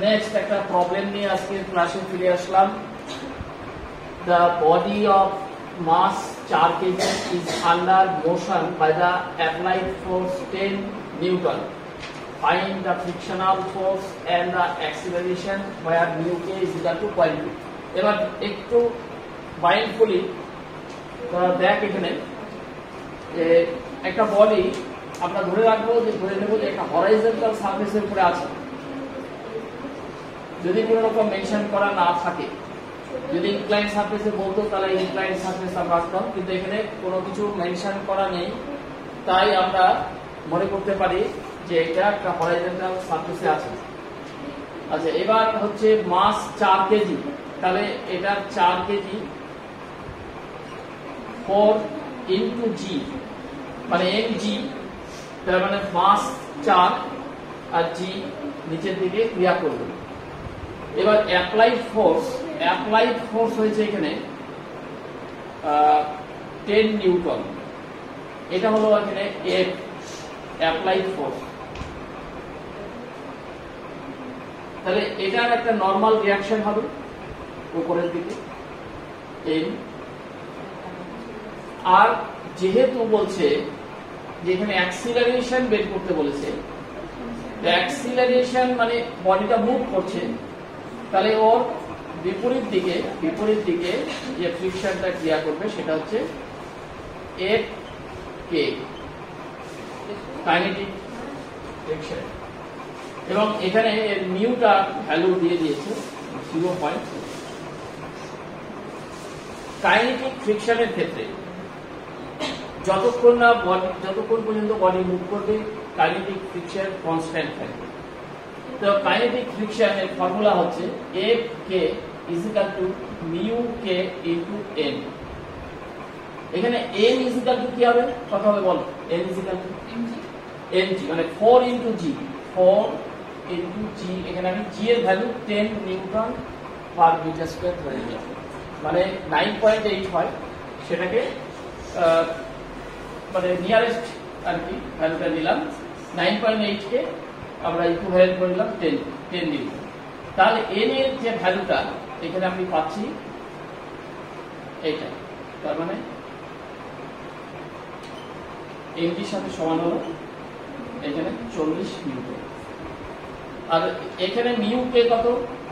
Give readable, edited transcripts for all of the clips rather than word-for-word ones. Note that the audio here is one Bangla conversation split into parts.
নেক্সট একটা প্রবলেম নিয়ে আজকে ক্লাসে ফিরে আসলাম। The body of mass 4 kg is under motion by the applied force 10 Newton. Find the frictional force and the acceleration where mu k is equal to 0.2. এবার একটু মাইন্ডফুলি দেখ, এখানে একটা বডি আমরা ধরে নেব যে একটা হরাইজন্টাল সারফেসের উপরে আছে। যদি কোনো রকম মেনশন করা না থাকে, যদি ইনক্লাইন সারফেসে বলতো তাহলে ইনক্লাইন সারফেস আমরা আসতাম, কিন্তু এখানে কোনো কিছু মেনশন করা নেই, তাই আমরা মনে করতে পারি যে এটা একটা হরাইজন্টাল সারফেসে আছে। আচ্ছা, এবার হচ্ছে মাস 4 কেজি, তাহলে এটা 4 কেজি 4 ইন্টু জি মানে mg, তার মানে মাস 4 আর জি নিচের দিকে ক্রিয়া করবে। এবার অ্যাপ্লাইড ফোর্স হয়েছে এখানে 10 নিউটন, এটা হলো এখানে এফ অ্যাপ্লাইড ফোর্স। তাহলে এটার একটা নরমাল রিঅ্যাকশন হবে উপরের দিকে এম। আর যেহেতু বলছে যে এখানে অ্যাক্সিলারেশন বের করতে বলেছে, অ্যাক্সিলারেশন মানে বডিটা মুভ করছে, তাহলে ওর বিপরীত দিকে যে ফ্রিকশনটা ক্রিয়া করবে সেটা হচ্ছে এফ কে কাইনেটিক ফ্রিকশন। এবং এখানে এর মিউটা ভ্যালু দিয়ে দিয়েছে 0.2। কাইনেটিক ফ্রিকশনের ক্ষেত্রে যতক্ষণ পর্যন্ত বডি মুভ করবে কাইনেটিক ফ্রিকশন কনস্ট্যান্ট থাকবে। তো কাইনেটিক ফ্রিকশনের ফর্মুলা হচ্ছে F k is equal to mu k into N. এখানে এন ইজ ইকুয়াল টু কি হবে, কত হবে বল? N is equal to m g মানে 4 ইনটু জি, 4 ইনটু জি। এখানে আমি জি এর value 10 newton per metre square ধরে নিলাম, মানে 9.8 হয়। সেটাকে মানে নিয়ারেস্ট আর কি ভ্যালুটা নিলাম, 9.8 কে আমরা ইকুইভ্যালেন্ট করে নিলাম 10 নিউটন। তাহলে এন এর যে ভ্যালুটা এখানে আমি পাচ্ছি এইটা, তার মানে এমজির সাথে সমান হলো এখানে 40 নিউটন। আর এখানে মিউ কে কত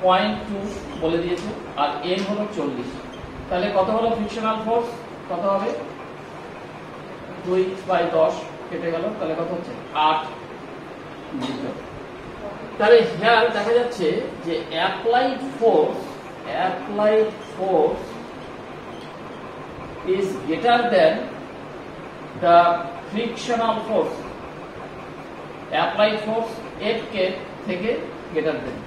0.2 বলে দিয়েছে, আর এন হলো 40। তাহলে কত হলো ফ্রিকশনাল ফোর্স? কত হবে? 2/10 কেটে গেল, তাহলে কত হচ্ছে 8 নিউটন। তাহলে হিয়ার দেখা যাচ্ছে যে applied force is greater than the frictional force. Applied force F k থেকে গ্রেটার দেন,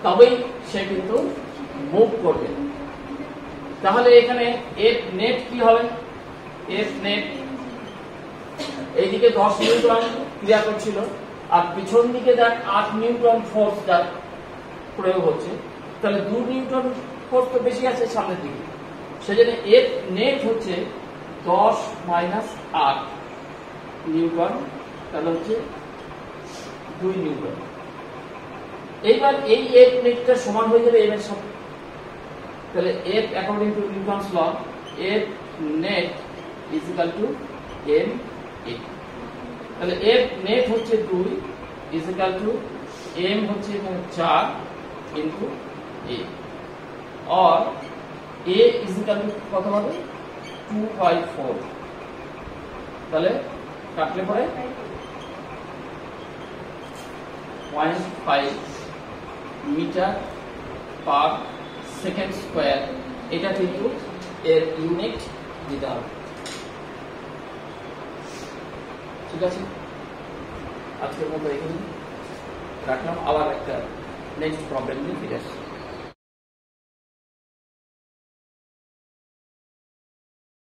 তবেই সে কিন্তু মুভ করবে। তাহলে এখানে এফ নেট কি হবে? এফ নেট এইদিকে 10 নিউটন ক্রিয়া করছিল, আর পিছন দিকে দেখ 8 নিউটন ফোর্স যার প্রয়োগ হচ্ছে, তাহলে 2 নিউটন ফোর্স তো বেশি আছে সামনের দিকে। সেজন্য এফ নেট হচ্ছে 10 মাইনাস 8 নিউটন, তাহলে হচ্ছে 2 নিউটন। এইবার এই এফ নেটটা সমান হয়ে যাবে এম এর সাথে। তাহলে F according to Newton's law, F net is equal to m a. তাহলে এফ নেট হচ্ছে 2 ইজ ইকুয়াল টু এম হচ্ছে 4 ইনটু এ, আর এ ইজ ইকুয়াল টু কত হবে? 2/4। তাহলে কাটলে পরে 0.5 মিটার পার সেকেন্ড স্কয়ার। এটা কিন্তু এর ইউনিট দিতে হবে। ঠিক আছে, আজকের মতো এখানে রাখলাম, আবার একটা নেক্সট প্রবলেম নিয়ে ফিরে আসছি।